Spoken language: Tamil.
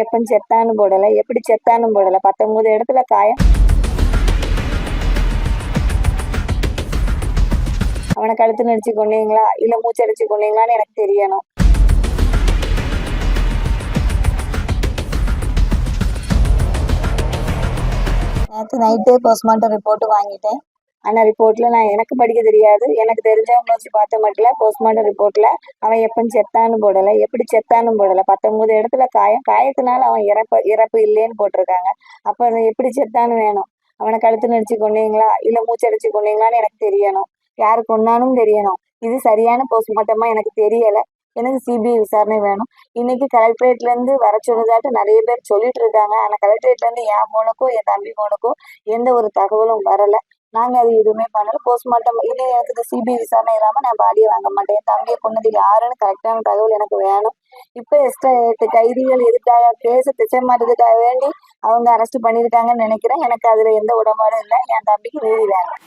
எப்ப செத்தான்னு போடல, எப்படி செத்தான்னு போடல. 19 இடத்துல காயம். அவனை கழுத்து நடிச்சு கொண்டீங்களா இல்ல மூச்சடிச்சு கொண்டீங்களான்னு எனக்கு தெரியணும். நேற்று நைட்டே போஸ்ட்மார்ட்டம் ரிப்போர்ட் வாங்கிட்டேன். ஆனால் ரிப்போர்ட்டில் எனக்கு படிக்க தெரியாது, எனக்கு தெரிஞ்சவங்க வச்சு பார்த்த மட்டும் போஸ்ட்மார்ட்டம் ரிப்போர்ட்டில் அவன் எப்போ செத்தான்னு போடலை, எப்படி செத்தான்னு போடலை. 19 இடத்துல காயத்தினால அவன் இறப்பு இல்லைன்னு போட்டிருக்காங்க. அப்போ அதை எப்படி செத்தான்னு வேணும். அவனை கழுத்து நடிச்சு கொண்டீங்களா இல்லை மூச்சடிச்சு கொண்டீங்களான்னு எனக்கு தெரியணும். யாரு கொண்டானும் தெரியணும். இது சரியான போஸ்ட்மார்ட்டமாக எனக்கு தெரியலை. எனக்கு சிபிஐ விசாரணை வேணும். இன்னைக்கு கலெக்டரேட்லேருந்து வர சொல்லுதாட்டு நிறைய பேர் சொல்லிட்டு இருக்காங்க. ஆனால் கலெக்டரேட்லேருந்து என் போனுக்கோ என் தம்பி போனுக்கோ எந்த ஒரு தகவலும் வரலை. நாங்கள் அது எதுவுமே பண்ணல. போஸ்ட்மார்ட்டம் இனி எனக்கு இந்த சிபிஐ விசாரணை இல்லாமல் நான் பாடியை வாங்க மாட்டேன். என் தம்பியை கொண்டது யாருன்னு கரெக்டான தகவல் எனக்கு வேணும். இப்போ எக்ஸ்ட்ரா 8 கைதிகள் எதுக்காக கேஸை திசை மாற்றதுக்காக வேண்டி அவங்க அரெஸ்ட் பண்ணியிருக்காங்கன்னு நினைக்கிறேன். எனக்கு அதில் எந்த உடன்பாடும் இல்லை. என் தம்பிக்கு நீதி வேணும்.